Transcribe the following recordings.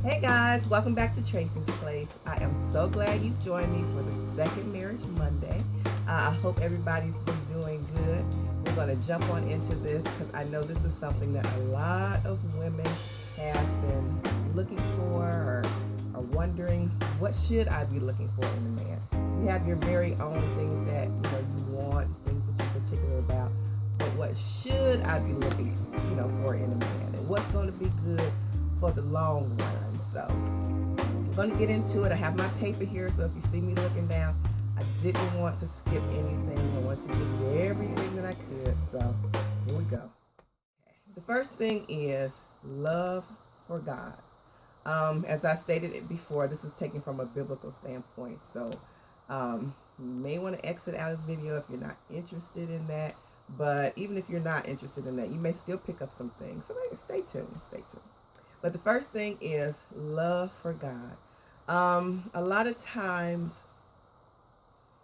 Hey guys, welcome back to Tracy's Place. I am so glad you joined me for the second Marriage Monday. I hope everybody's been doing good. We're going to jump on into this because I know this is something that a lot of women have been looking for or wondering, what should I be looking for in a man? You have your very own things that you want, things that you're particular about, but what should I be looking for in a man, and what's going to be good for the long run. So we're going to get into it. I have my paper here, so if you see me looking down, I didn't want to skip anything. I want to get everything that I could. So here we go. The first thing is love for God. As I stated it before, this is taken from a biblical standpoint. So you may want to exit out of the video if you're not interested in that. But even if you're not interested in that, you may still pick up some things. So stay tuned. Stay tuned. But the first thing is love for God. A lot of times,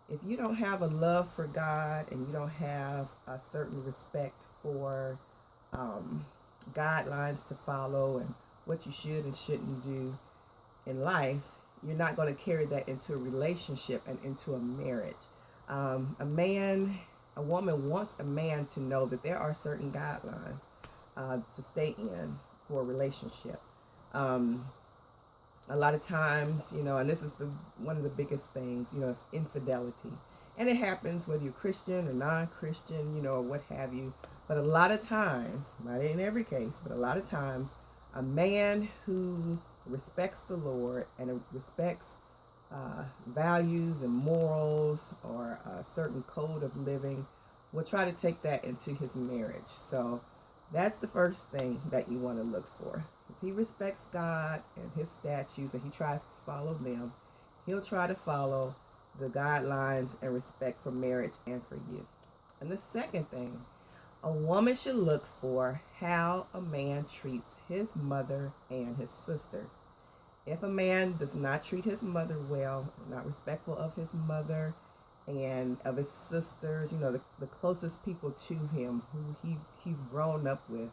if you don't have a love for God and you don't have a certain respect for guidelines to follow and what you should and shouldn't do in life, you're not going to carry that into a relationship and into a marriage. A woman wants a man to know that there are certain guidelines to stay in for a relationship. A lot of times, and this is one of the biggest things, it's infidelity. And it happens whether you're Christian or non-Christian, or what have you. But a lot of times, not in every case, but a lot of times, a man who respects the Lord and respects values and morals or a certain code of living will try to take that into his marriage. So that's the first thing that you want to look for. If he respects God and his statutes and he tries to follow them, he'll try to follow the guidelines and respect for marriage and for you. And the second thing, a woman should look for how a man treats his mother and his sisters. If a man does not treat his mother well, is not respectful of his mother and of his sisters, the closest people to him, who he's grown up with,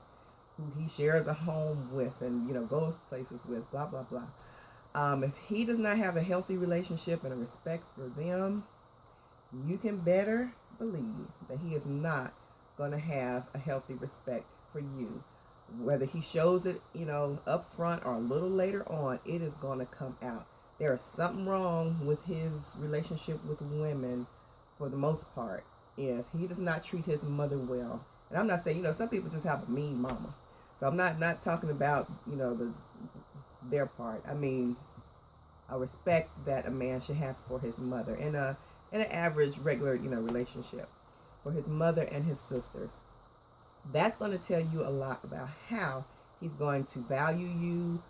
who he shares a home with and, goes places with, blah, blah, blah. If he does not have a healthy relationship and a respect for them, you can better believe that he is not going to have a healthy respect for you. Whether he shows it, up front or a little later on, it is going to come out. There is something wrong with his relationship with women for the most part if he does not treat his mother well. And I'm not saying, some people just have a mean mama. So I'm not talking about, their part. I mean, a respect that a man should have for his mother in an average, regular, relationship for his mother and his sisters. That's going to tell you a lot about how he's going to value you,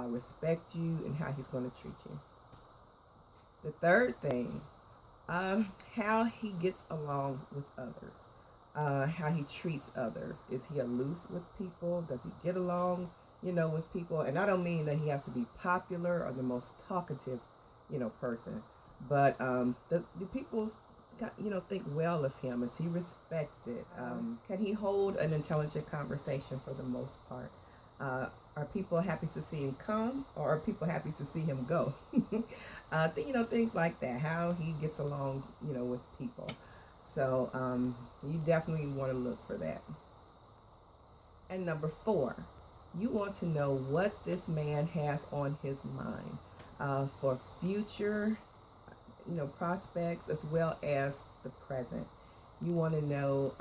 respect you, and how he's going to treat you. The third thing, how he gets along with others, how he treats others. Is he aloof with people? Does he get along, with people? And I don't mean that he has to be popular or the most talkative, person, but the people think well of him. Is he respected? Can he hold an intelligent conversation for the most part? Are people happy to see him come, or are people happy to see him go? Things like that. How he gets along, with people. So you definitely want to look for that. And number 4, you want to know what this man has on his mind for future prospects as well as the present. You want to know,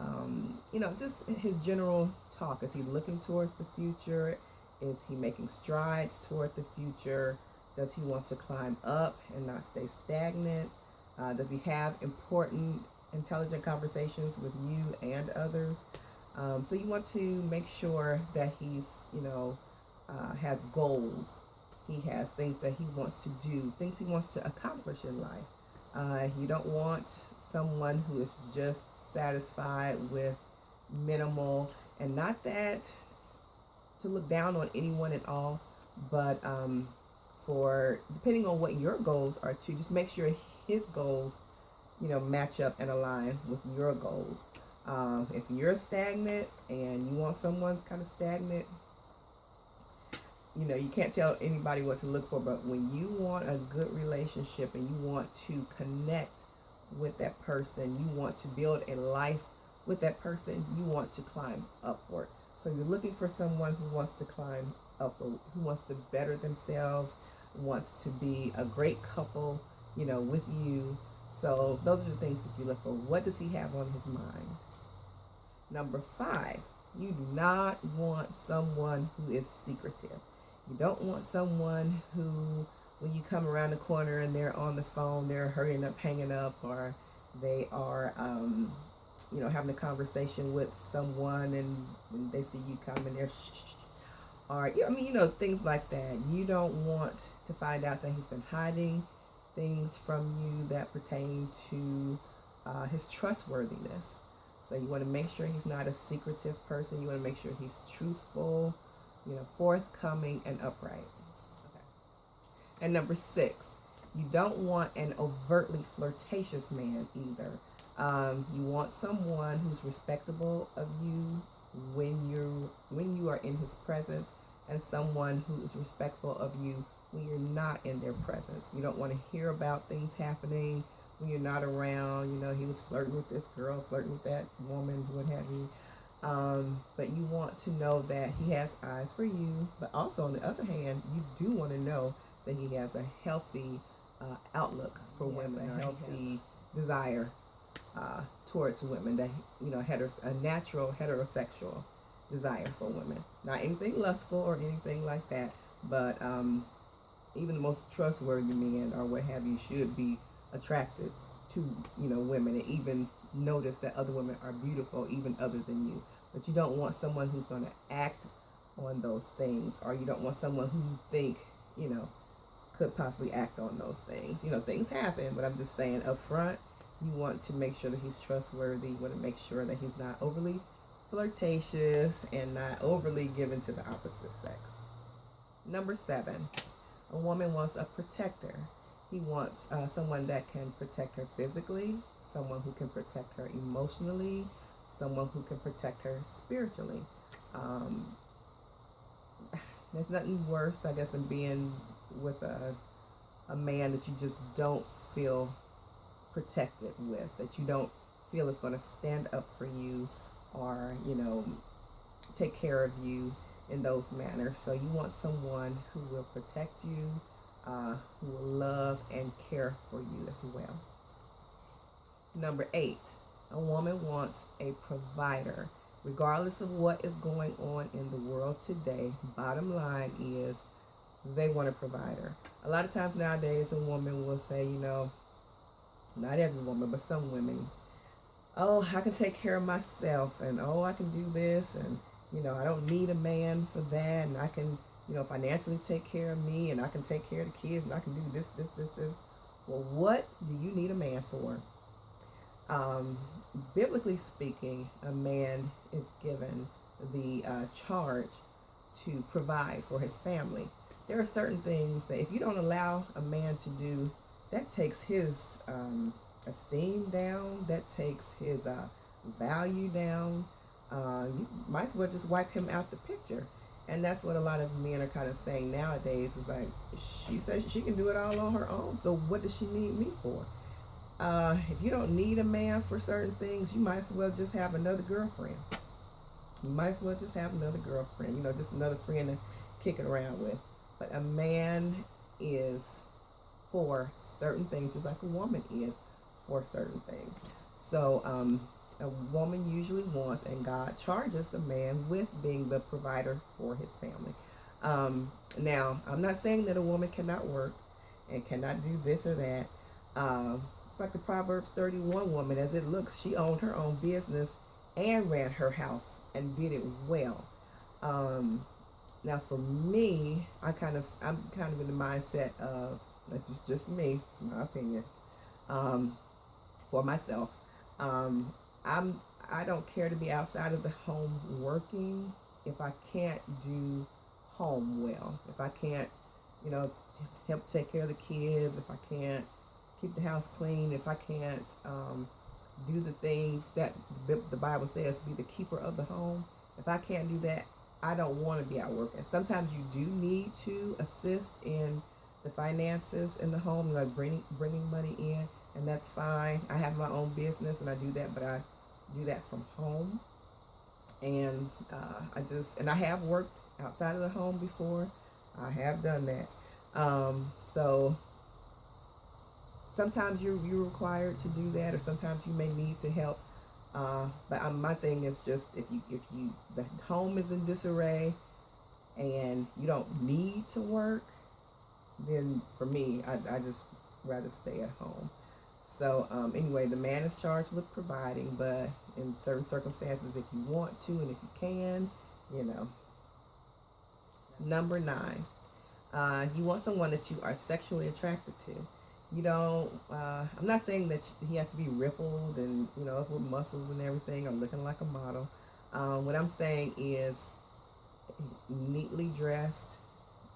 just his general talk. Is he looking towards the future? Is he making strides toward the future? Does he want to climb up and not stay stagnant? Does he have important, intelligent conversations with you and others? So you want to make sure that he's, has goals. He has things that he wants to do, things he wants to accomplish in life. You don't want someone who is just satisfied with minimal, and not that to look down on anyone at all, but for depending on what your goals are too, just make sure his goals, match up and align with your goals. If you're stagnant and you want someone kind of stagnant, You can't tell anybody what to look for, but when you want a good relationship and you want to connect with that person, you want to build a life with that person, you want to climb upward. So you're looking for someone who wants to climb upward, who wants to better themselves, wants to be a great couple, with you. So those are the things that you look for. What does he have on his mind? Number 5, you do not want someone who is secretive. You don't want someone who, when you come around the corner and they're on the phone, they're hurrying up, hanging up, or they are, having a conversation with someone, and when they see you coming, they're shh, or things like that. You don't want to find out that he's been hiding things from you that pertain to his trustworthiness. So you want to make sure he's not a secretive person. You want to make sure he's truthful, forthcoming and upright. Okay. And number 6, you don't want an overtly flirtatious man either. You want someone who's respectable of you when you are in his presence, and someone who is respectful of you when you're not in their presence. You don't want to hear about things happening when you're not around. He was flirting with this girl, flirting with that woman, what have you. But you want to know that he has eyes for you. But also, on the other hand, you do want to know that he has a healthy outlook for women, a healthy desire towards women, that a natural heterosexual desire for women. Not anything lustful or anything like that, but even the most trustworthy men or what have you should be attracted to women, and even notice that other women are beautiful even other than you. But you don't want someone who's going to act on those things, or you don't want someone who you think could possibly act on those things. Things happen, but I'm just saying up front, you want to make sure that he's trustworthy. You want to make sure that he's not overly flirtatious and not overly given to the opposite sex. Number 7, a woman wants a protector. He wants someone that can protect her physically, someone who can protect her emotionally, someone who can protect her spiritually. There's nothing worse, I guess, than being with a man that you just don't feel protected with, that you don't feel is going to stand up for you or, take care of you in those manners. So you want someone who will protect you, who will love and care for you as well. Number 8, a woman wants a provider. Regardless of what is going on in the world today, bottom line is they want a provider. A lot of times nowadays, a woman will say, not every woman, but some women, oh, I can take care of myself, and oh, I can do this, and I don't need a man for that, and I can financially take care of me, and I can take care of the kids, and I can do this. Well, what do you need a man for? Biblically speaking, a man is given the charge to provide for his family. There are certain things that if you don't allow a man to do, that takes his esteem down, that takes his value down. You might as well just wipe him out the picture. And that's what a lot of men are kind of saying nowadays, is like, she says she can do it all on her own, so what does she need me for? If you don't need a man for certain things, you might as well just have another girlfriend. You might as well just have another girlfriend, just another friend to kick it around with. But a man is for certain things, just like a woman is for certain things. So a woman usually wants, and God charges the man with being the provider for his family. Now, I'm not saying that a woman cannot work and cannot do this or that. It's like the Proverbs 31 woman. As it looks, she owned her own business and ran her house and did it well. Now, for me, I'm kind of in the mindset of, that's just me, it's my opinion. For myself, I don't care to be outside of the home working if I can't do home well. If I can't, help take care of the kids, if I can't keep the house clean, if I can't do the things that the Bible says, be the keeper of the home. If I can't do that, I don't want to be out working. Sometimes you do need to assist in the finances in the home, like bringing money in, and that's fine. I have my own business and I do that, but I do that from home. And I have worked outside of the home before. I have done that. So sometimes you're required to do that, or sometimes you may need to help. But my thing is just if you the home is in disarray and you don't need to work, then for me, I just rather stay at home. So anyway, the man is charged with providing, but in certain circumstances, if you want to and if you can, you know. Number 9, you want someone that you are sexually attracted to. You don't, I'm not saying that he has to be rippled and, with muscles and everything or looking like a model. What I'm saying is neatly dressed,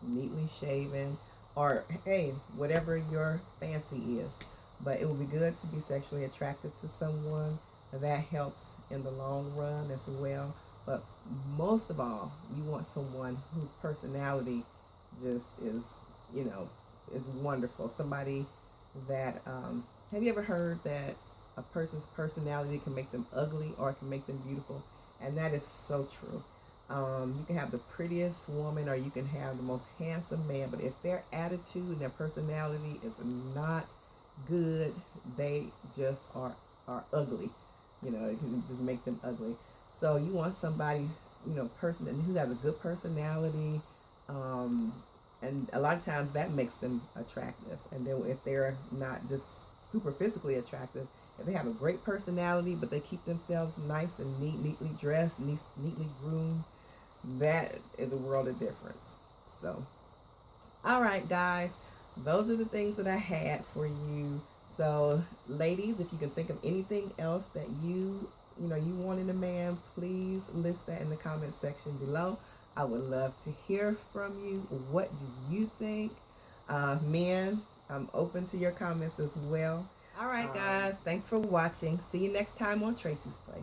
neatly shaven, or hey, whatever your fancy is. But it would be good to be sexually attracted to someone. That helps in the long run as well. But most of all, you want someone whose personality just is, is wonderful. Somebody that, have you ever heard that a person's personality can make them ugly or it can make them beautiful? And that is so true. You can have the prettiest woman or you can have the most handsome man, but if their attitude and their personality is not good, they just are ugly. It can just make them ugly. So you want somebody, person who has a good personality, and a lot of times that makes them attractive. And then if they're not just super physically attractive, if they have a great personality, but they keep themselves nice and neatly dressed, neatly groomed, that is a world of difference. So, all right, guys, those are the things that I had for you. So, ladies, if you can think of anything else that you want in a man, please list that in the comment section below. I would love to hear from you. What do you think? Men, I'm open to your comments as well. All right, guys, thanks for watching. See you next time on Tracy's Place.